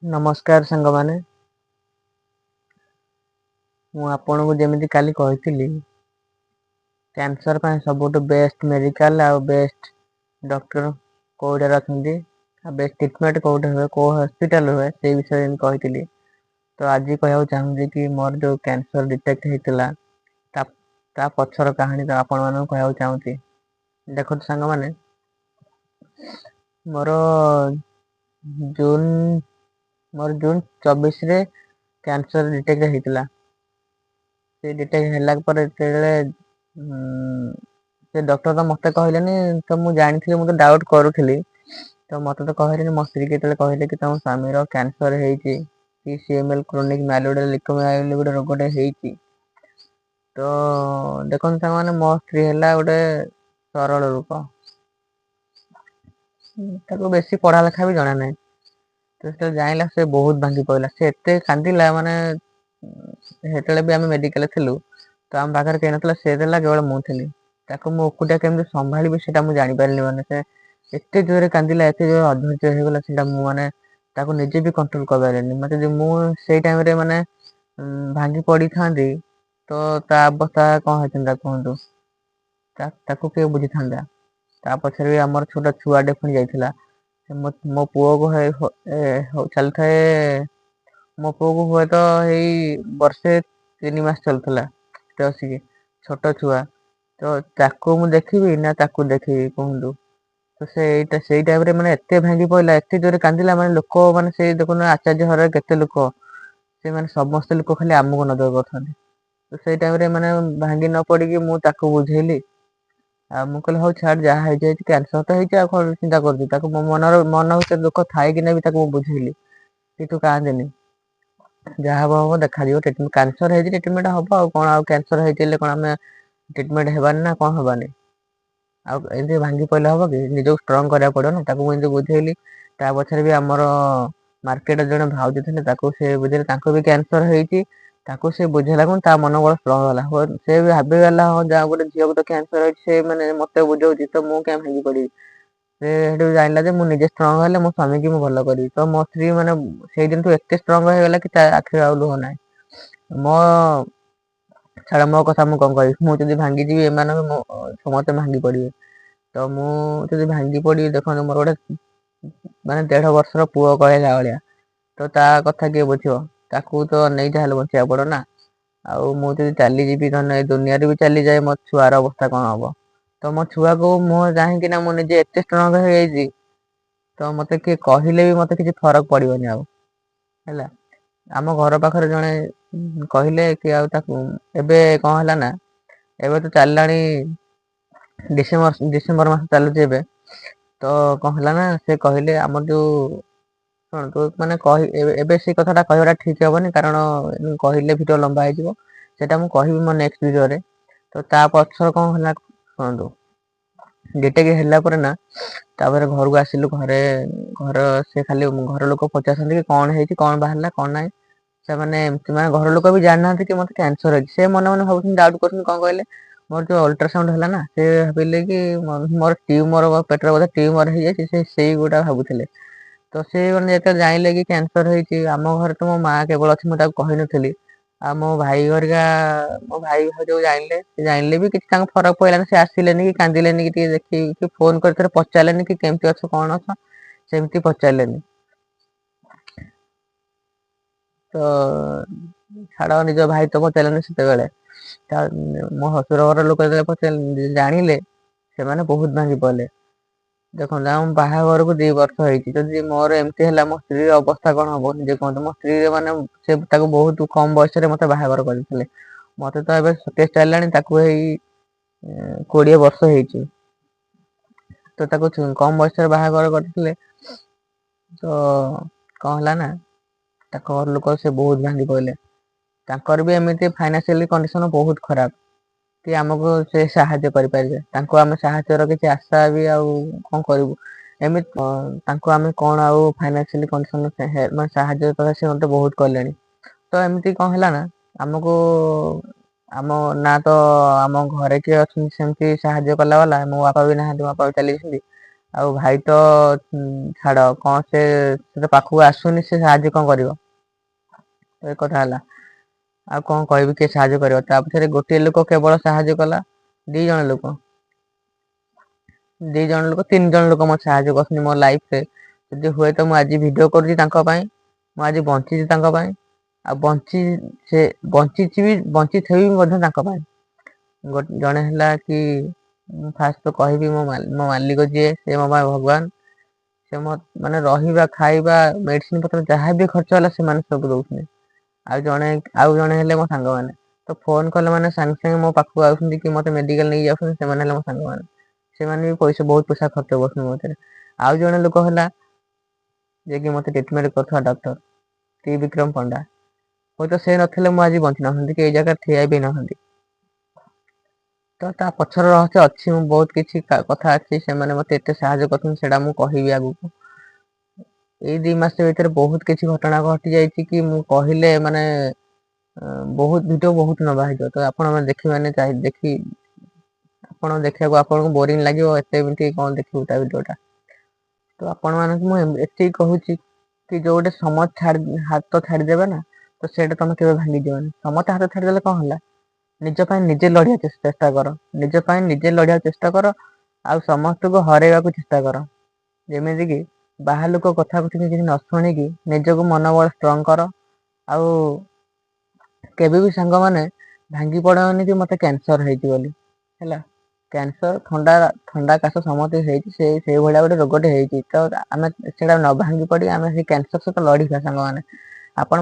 ନମସ୍କାର ସାଙ୍ଗମାନେ। ମୁଁ ଆପଣଙ୍କୁ ଯେମିତି କାଲି କହିଥିଲି, କ୍ୟାନ୍ସର ପାଇଁ ସବୁଠୁ ବେଷ୍ଟ ମେଡିକାଲ ଆଉ ବେଷ୍ଟ ଡକ୍ଟର କୋଉଟାରେ ଅଛନ୍ତି ଆଉ ବେଷ୍ଟ ଟ୍ରିଟମେଣ୍ଟ କୋଉଠି ହୁଏ, କୋଉ ହସ୍ପିଟାଲ ହୁଏ, ସେଇ ବିଷୟରେ ମୁଁ କହିଥିଲି। ତ ଆଜି କହିବାକୁ ଚାହୁଁଛି କି ମୋର ଯୋଉ କ୍ୟାନ୍ସର ଡିଟେକ୍ଟ ହେଇଥିଲା ତା ତା ପଛର କାହାଣୀ ତ ଆପଣ ମାନଙ୍କୁ କହିବାକୁ ଚାହୁଁଛି। ଦେଖନ୍ତୁ ସାଙ୍ଗମାନେ, ମୋର ଜୁନ ମୋର ଜୁନ 24ରେ କ୍ୟାନ୍ସର ଡିଟେକ୍ଟ ହେଇଥିଲା। ସେ ଡିଟେକ୍ଟ ହେଲା ପରେ ଯେତେବେଳେ ସେ ଡକ୍ଟର ତ ମତେ କହିଲେନି, ତ ମୁଁ ଜାଣିଥିଲି, ମୁଁ ତ ଡାଉଟ କରୁଥିଲି। ତ ମତେ ତ କହିଲେନି, ମୋ ସ୍ତ୍ରୀ ଯେତେବେଳେ କହିଲେ କି ତମ ସ୍ୱାମୀର କ୍ୟାନ୍ସର ହେଇଛି, PCML କ୍ରୋନିକ ମାଇଲୋଡିଆ ଲିକୋମିଆ ବୋଲି ଗୋଟେ ରୋଗଟେ ହେଇଛି। ତ ଦେଖନ୍ତୁ ସାଙ୍ଗମାନେ, ମୋ ସ୍ତ୍ରୀ ହେଲା ଗୋଟେ ସରଳ ଲୋକ। ତାକୁ ବେଶୀ ପଢା ଲେଖା ବି ଜଣା ନାହିଁ। ତ ଯେତେବେଳେ ଜାଣିଲା, ସେ ବହୁତ ଭାଙ୍ଗି ପଡିଲା। ସେ ଏତେ କାନ୍ଦିଲା ମାନେ ସେତେବେଳେ ବି ଆମେ ମେଡିକାଲରେ ଥିଲୁ, ତ ଆମ ପାଖରେ କେହି ନଥିଲା। ସେ ଦେଲା, କେବଳ ମୁଁ ଥିଲି। ତାକୁ ମୁଁ ଏକୁଟିଆ କେମିତି ସମ୍ଭାଳିବି ସେଇଟା ମୁଁ ଜାଣିପାରିଲି। ମାନେ ସେ ଏତେ ଜୋରରେ କାନ୍ଦିଲା, ଏତେ ଜୋରରେ ଅଧୈର୍ଯ୍ୟ ହେଇଗଲା, ସେଇଟା ମୁଁ ମାନେ ତାକୁ ନିଜେ ବି କଣ୍ଟ୍ରୋଲ କରିପାରିଲିନି। ମତେ ଯଦି ମୁଁ ସେଇ ଟାଇମରେ ମାନେ ଭାଙ୍ଗି ପଡିଥାନ୍ତି, ତ ତା ଅବସ୍ଥା କଣ ହେଇଥାନ୍ତା କୁହନ୍ତୁ। ତାକୁ କିଏ ବୁଝିଥାନ୍ତା। ତା ପଛରେ ବି ଆମର ଛୋଟ ଛୁଆଟେ ପୁଣି ଯାଇଥିଲା। ମୋ ପୁଅକୁ ଚାଲିଥାଏ, ମୋ ପୁଅକୁ ହୁଏତ ଏଇ ବର୍ଷେ 3 ମାସ ଚାଲୁଥିଲା। ଆସିକି ଛୋଟ ଛୁଆ, ତ ତାକୁ ମୁଁ ଦେଖିବି ନା ତାକୁ ଦେଖିବି କୁହନ୍ତୁ। ତ ସେଇ ଟାଇମରେ ମାନେ ଏତେ ଭାଙ୍ଗି ପଡିଲା, ଏତେ ଜୋରେ କାନ୍ଦିଲା, ମାନେ ଲୋକ ମାନେ ସେଇ ଦେଖୁନ ଆଚାର୍ଯ୍ୟ ଘରରେ କେତେ ଲୋକ, ସେମାନେ ସମସ୍ତେ ଲୋକ ଖାଲି ଆମକୁ ନଜର କରୁଥାନ୍ତି। ତ ସେଇ ଟାଇମରେ ମାନେ ଭାଙ୍ଗି ନ ପଡିକି ମୁଁ ତାକୁ ବୁଝେଇଲି। ଆଉ ମୁଁ କହିଲି ହଉ ଛାଡ, ଯାହା ହେଇଛି ହେଇଛି, କ୍ୟାନ୍ସର ତ ହେଇଛି, ଆଉ କଣ ଚିନ୍ତା କରୁଛୁ। ତାକୁ ମୋ ମନ ଭିତରେ ଦୁଃଖ ଥାଇକିନା ବି ତାକୁ ମୁଁ ବୁଝେଇଲି କି ତୁ କାନ୍ଦେନି, ଯାହା ହବ ହବ ଦେଖାଯିବ। କ୍ୟାନ୍ସର ହେଇଛି, ଟ୍ରିଟମେଣ୍ଟ ହବ ଆଉ କଣ। ଆଉ କ୍ୟାନ୍ସର ହେଇଥିଲେ କଣ ଆମେ ଟ୍ରିଟମେଣ୍ଟ ହେବାନି ନା କଣ ହବାନି। ଆଉ ଏମିତି ଭାଙ୍ଗି ପଇଲେ ହବ କି, ନିଜକୁ ଷ୍ଟ୍ରଙ୍ଗ କରିବାକୁ ପଡିବ ନା। ତାକୁ ମୁଁ ଏମିତି ବୁଝେଇଲି। ତା ପଛରେ ବି ଆମର ମାର୍କେଟରେ ଜଣେ ଭାଉଜ ଥିଲେ, ତାକୁ ସେ ବୁଝେଇଲେ, ତାଙ୍କୁ ବି କ୍ୟାନ୍ସର ହେଇଛି। ତାକୁ ସେ ବୁଝେଇଲା କୁ ତା ମନ ବଳ ଷ୍ଟ୍ରଙ୍ଗ ହେଲା। ସେ ବି ଭାବିଗଲା, ହଁ ଯାହା ଗୋଟେ ଝିଅକୁ ତ କ୍ୟାନ୍ସର ହେଇଛି, ସେ ମାନେ ମତେ ବୁଝଉଛି, ତ ମୁଁ କାଇଁ ଭାଙ୍ଗି ପଡିବି। ସେ ସେଠୁ ଜାଣିଲା ଯେ ମୁଁ ନିଜେ ଷ୍ଟ୍ରଙ୍ଗ ହେଲେ ମୋ ସ୍ୱାମୀ କି ମୁଁ ଭଲ କରିବି। ତ ମୋ ସ୍ତ୍ରୀ ମାନେ ସେଇ ଦିନଠୁ ଏତେ ଷ୍ଟ୍ରଙ୍ଗ ହେଇଗଲା କି ତା ଆଖିରେ ଆଉ ଲୁହ ନାହିଁ। ଛାଡ, ମୋ କଥା ମୁଁ କଣ କହିବି। ମୁଁ ଯଦି ଭାଙ୍ଗିଯିବି, ଏମାନେ ସମସ୍ତେ ଭାଙ୍ଗି ପଡିବେ। ତ ମୁଁ ଯଦି ଭାଙ୍ଗି ପଡିବି, ଦେଖନ୍ତୁ ମୋର ଗୋଟେ ମାନେ 1.5 ବର୍ଷର ପୁଅ କହିଲା ଭଳିଆ, ତ ତା କଥା କିଏ ବୁଝିବ। ତାକୁ ତ ନେଇ ଯାହା ହେଲେ ବଞ୍ଚିବାକୁ ପଡିବ ନା। ଆଉ ମୁଁ ଯଦି ଚାଲିଯିବି, ତାହେଲେ ଏ ଦୁନିଆରେ ବି ଚାଲିଯାଏ, ମୋ ଛୁଆର ଅବସ୍ଥା କଣ ହବ। ତ ମୋ ଛୁଆକୁ ମୁଁ ଚାହିଁକି ନା, ମୁଁ ନିଜେ ଏତେ ଷ୍ଟ୍ରଙ୍ଗ ହେଇଯାଇଛି, ତ ମତେ କିଏ କହିଲେ ବି ମତେ କିଛି ଫରକ ପଡିବନି ଆଉ ହେଲା। ଆମ ଘର ପାଖରେ ଜଣେ କହିଲେ କି, ଆଉ ତାକୁ ଏବେ କଣ ହେଲା ନା, ଏବେ ତ ଚାଲିଲାଣି ଡିସେମ୍ବର ମାସ ଚାଲୁଛି ଏବେ। ତ କଣ ହେଲା ନା, ସେ କହିଲେ ଆମର ଯୋଉ ଶୁଣନ୍ତୁ, ମାନେ ଏବେ ସେଇ କଥାଟା କହିବାଟା ଠିକ ହବନି, କାରଣ କହିଲେ ଭିଡିଓ ଲମ୍ବା ହେଇଯିବ। ସେଇଟା ମୁଁ କହିବି ମୋ ନେକ୍ସଟ ଭିଡିଓରେ। ତ ତା ପଛର କଣ ହେଲା ଶୁଣନ୍ତୁ। ଡିଟେକ୍ଟ ହେଲା ପରେ ନା, ତାପରେ ଘରକୁ ଆସିଲୁ। ଘର ସେ ଖାଲି ଘର ଲୋକ ପଚାରୁଛନ୍ତି କି କଣ ହେଇଛି, କଣ ବାହାରିଲା, କଣ ନାହିଁ। ସେମାନେ ମାନେ ଘର ଲୋକ ବି ଜାଣିନାହାନ୍ତି କି ମତେ କ୍ୟାନ୍ସର ହେଇଛି। ସେ ମନେ ମନେ ଭାବୁଛନ୍ତି, ଡାଉଟ କରୁଛନ୍ତି, କଣ କହିଲେ, ମୋର ଯୋଉ ଅଲଟ୍ରାସାଉଣ୍ଡ ହେଲା ନା, ସେ ଭାବିଲେ କି ମୋର ଟ୍ୟୁମର, ପେଟରେ ବୋଧେ ଟ୍ୟୁମର ହେଇଯାଇଛି। ସେ ସେଇଗୁଟା ଭାବୁଥିଲେ। ତ ସେ ମାନେ ଯେତେବେଳେ ଜାଣିଲେ କି କ୍ୟାନ୍ସର ହେଇଛି, ଆମ ଘରେ ତ ମୋ ମା କେବଳ ଅଛି, ମୁଁ ତାକୁ କହିନଥିଲି। ଆଉ ମୋ ଭାଇ ଘରିକା, ମୋ ଭାଇ ଯୋଉ ଜାଣିଲେ ବି କିଛି ତାଙ୍କୁ ଫରକ ପଇଲାନି। ସେ ଆସିଲେନି କି କାନ୍ଦିଲେନି କି ଟିକେ ଦେଖିକି ଫୋନ କରି ଥରେ ପଚାରିଲେନି କି କେମିତି ଅଛ, କଣ ଅଛ, ସେମିତି ପଚାରିଲେନି। ତ ଛାଡ, ନିଜ ଭାଇ ତ ପଚାରିଲେନି ସେତେବେଳେ। ମୋ ଶ୍ୱଶୁର ଘର ଲୋକ ଯେତେବେଳେ ଜାଣିଲେ, ସେମାନେ ବହୁତ ଭାଙ୍ଗି ପଡିଲେ। ଦେଖନ୍ତୁ, ଆମ ବାହାଘରକୁ 2 ବର୍ଷ ହେଇଛି, ଯଦି ମୋର ଏମିତି ହେଲା, ମୋ ସ୍ତ୍ରୀର ଅବସ୍ଥା କଣ ହବ ନିଜେ କୁହନ୍ତୁ। ମୋ ସ୍ତ୍ରୀ ମାନେ ସେ ତାକୁ ବହୁତ କମ ବୟସରେ ମତେ ବାହାଘର କରିଥିଲେ। ମତେ ତ ଏବେ 27 ଚାଲିଲାଣି, ତାକୁ ଏଇ 20 ବର୍ଷ ହେଇଛି। ତ ତାକୁ କମ ବୟସରେ ବାହାଘର କରିଥିଲେ। ତ କଣ ହେଲା ନା, ତାଙ୍କ ଘର ଲୋକ ସେ ବହୁତ ଭାଙ୍ଗି ପଡିଲେ। ତାଙ୍କର ବି ଏମିତି ଫାଇନାସିଆଲି କଣ୍ଡିସନ ବହୁତ ଖରାପ। କି ଆମକୁ ସେ ସାହାଯ୍ୟ କରିପାରିବେ, ତାଙ୍କୁ ଆମେ ସାହାଯ୍ୟର କିଛି ଆଶା ବି ଆଉ କଣ କରିବୁ। ଏମିତି ତାଙ୍କୁ ଆମେ କଣ ଆଉ ଫାଇନାସିଆଲି କଣ୍ଡିସନ ମାନେ ସାହାଯ୍ୟ କଲେ, ସେ ମତେ ବହୁତ କଲେଣି। ତ ଏମିତି କଣ ହେଲା ନା, ଆମକୁ ଆମ ନା ତ ଆମ ଘରେ କିଏ ଅଛନ୍ତି ସେମିତି ସାହାଯ୍ୟ କଲା ବାଲା। ମୋ ବାପା ବି ନାହାନ୍ତି, ମୋ ବାପା ବି ଚାଲିଯାଇଛନ୍ତି। ଆଉ ଭାଇ ତ ଛାଡ କଣ ସେ ତ ପାଖକୁ ଆସୁନି, ସେ ସାହାଯ୍ୟ କଣ କରିବ? ଏ କଥା ହେଲା। ଆଉ କଣ କହିବି, କିଏ ସାହାଯ୍ୟ କରିବ? ତା ପଛରେ ଗୋଟିଏ ଲୋକ କେବଳ ସାହାଯ୍ୟ କଲା, 2 ଜଣ ଲୋକ, 2 ଜଣ ଲୋକ, 3 ଜଣ ଲୋକ ମତେ ସାହାଯ୍ୟ କରୁଛନ୍ତି ମୋ ଲାଇଫରେ। ଯଦି ହୁଏତ ମୁଁ ଆଜି ଭିଡିଓ କରୁଛି ତାଙ୍କ ପାଇଁ, ମୁଁ ଆଜି ବଞ୍ଚିଛି ତାଙ୍କ ପାଇଁ, ଆଉ ସେ ବଞ୍ଚିଥିବି ମଧ୍ୟ ତାଙ୍କ ପାଇଁ। ଜଣେ ହେଲା କି, ମୁଁ ଫାଷ୍ଟ ତ କହିବି ମୋ ମାଲିକ ଯିଏ, ସେ ମୋ ପାଇଁ ଭଗବାନ। ସେ ମୋ ମାନେ ରହିବା, ଖାଇବା, ମେଡିସିନ ପତ୍ର ଯାହା ବି ଖର୍ଚ୍ଚ ହେଲା ସେମାନେ ସବୁ ଦଉଛନ୍ତି। ଆଉ ଜଣେ ହେଲେ ମୋ ସାଙ୍ଗମାନେ। ତ ଫୋନ କଲେ ମାନେ ସାଙ୍ଗେ ସାଙ୍ଗେ ମୋ ପାଖକୁ ଆଉଛନ୍ତି କି ମତେ ମେଡିକାଲ ନେଇକି ଯାଉଛନ୍ତି, ସେମାନେ ହେଲେ ମୋ ସାଙ୍ଗମାନେ। ସେମାନେ ବି ବହୁତ ପଇସା ଖର୍ଚ୍ଚ କରୁଛନ୍ତି ମୋ ଥିରେ। ଆଉ ଜଣେ ଲୋକ ହେଲା ଯିଏ କି ମତେ ଟ୍ରିଟମେଣ୍ଟ କରୁଥିବା ଡକ୍ଟର ତ୍ରିବିକ୍ରମ ପଣ୍ଡା। ହୁଏତ ସେ ନଥିଲେ ମୁଁ ଆଜି ବଞ୍ଚି ନଥାନ୍ତି, କି ଏଇ ଜାଗାରେ ଠିଆ ବି ନଥାନ୍ତି। ତ ତା ପଛର ରହସ୍ୟ ଅଛି, ମୁଁ ବହୁତ କିଛି କଥା ଅଛି, ସେମାନେ ମତେ ଏତେ ସାହାଯ୍ୟ କରୁଛନ୍ତି ସେଇଟା ମୁଁ କହିବି ଆଗକୁ। ଏଇ 2 ମାସ ଭିତରେ ବହୁତ କିଛି ଘଟଣା ଘଟି ଯାଇଛି କି ମୁଁ କହିଲେ ମାନେ ବହୁତ ଭିଡିଓ ବହୁତ ନବା ହେଇଯିବ। ତ ଆପଣ ମାନେ ଆପଣ ଦେଖିବାକୁ ଆପଣଙ୍କୁ ବୋରିଂ ଲାଗିବ, ଏତେ ଏମିତି କଣ ଦେଖିବୁ ତା ଭିଡିଓ ଟା। ତ ଆପଣ ମାନଙ୍କୁ ମୁଁ ଏତିକି କହୁଛି କି ଯୋଉ ଗୋଟେ ହାତ ଛାଡିଦେବେ ନା, ତ ସେଇଟା ତମେ କେବେ ଭାଙ୍ଗିଯିବନି। ସମସ୍ତେ ହାତ ଛାଡିଦେଲେ କଣ ହେଲା? ନିଜ ପାଇଁ ନିଜେ ଲଢିବାକୁ ଚେଷ୍ଟା କର, ନିଜ ପାଇଁ ନିଜେ ଲଢିବାକୁ ଚେଷ୍ଟା କର। ଆଉ ସମସ୍ତଙ୍କୁ ହରେଇବାକୁ ଚେଷ୍ଟା କର। ଯେମିତି କିି ବାହାର ଲୋକ କଥା କିଛି ନ ଶୁଣିକି ନିଜକୁ ମନୋବଳ ଷ୍ଟ୍ରଙ୍ଗ କର। ଆଉ କେବେ ବି ସାଙ୍ଗମାନେ ଭାଙ୍ଗି ପଡନି କି ମତେ କ୍ୟାନସର ହେଇଛି ବୋଲି ହେଲା। କ୍ୟାନ୍ସର, ଥଣ୍ଡା କାଶ ସମସ୍ତେ ହେଇଛି, ସେଇଭଳିଆ ଗୋଟେ ରୋଗଟେ ହେଇଛି। ତ ଆମେ ସେଇଟା ନ ଭାଙ୍ଗି ପଡି ଆମେ ସେଇ କ୍ୟାନ୍ସର ସହିତ ଲଢିବା ସାଙ୍ଗମାନେ। ଆପଣ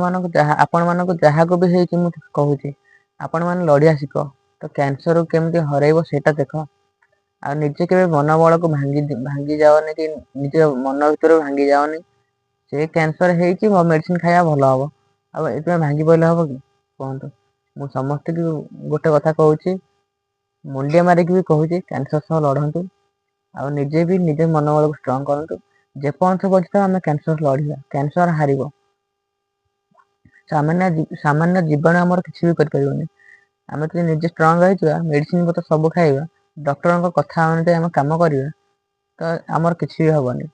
ମାନଙ୍କୁ ଯାହାକୁ ବି ହେଇଛି ମୁଁ କହୁଛି, ଆପଣ ମାନେ ଲଢିଆ ଶିଖ। ତ କ୍ୟାନସର କେମିତି ହରେଇବ ସେଇଟା ଦେଖ। ଆଉ ନିଜେ କେବେ ମନୋବଳକୁ ଭାଙ୍ଗି ଯାଅନି, କି ନିଜ ମନ ଭିତରୁ ଭାଙ୍ଗି ଯାଅନି। ସେ କ୍ୟାନସର ହେଇଛି, ମେଡିସିନ ଖାଇବା ଭଲ ହବ। ଆଉ ଏଥିପାଇଁ ଭାଙ୍ଗି ପଇଲେ ହବ କି କୁହନ୍ତୁ? ମୁଁ ସମସ୍ତଙ୍କୁ ଗୋଟେ କଥା କହୁଛି, ମୁଣ୍ଡିଆ ମାରିକି ବି କହୁଛି, କ୍ୟାନସର ସହ ଲଢନ୍ତୁ। ଆଉ ନିଜେ ବି ନିଜେ ମନୋବଳକୁ ଷ୍ଟ୍ରଙ୍ଗ କରନ୍ତୁ। ଯେପର୍ଯ୍ୟନ୍ତ ବଞ୍ଚିଥିବା ଆମେ କ୍ୟାନସର ଲଢିବା, କ୍ୟାନସର ହାରିବ। ସାମାନ୍ୟ ଜୀବନ ଆମର କିଛି ବି କରିପାରିବନି। ଆମେ ଯଦି ନିଜେ ଷ୍ଟ୍ରଙ୍ଗ ହେଇଯିବା, ମେଡିସିନ ପତ୍ର ସବୁ ଖାଇବା, ଡକ୍ଟରଙ୍କ କଥା ଅନୁଯାୟୀ ଆମେ କାମ କରିବା, ତ ଆମର କିଛି ବି ହବନି।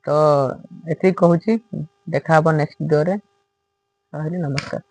ତ ଏତିକି କହୁଛି, ଦେଖାହବ ନେକ୍ସଟ ଭିଡିଓରେ। ରହିଲି, ନମସ୍କାର।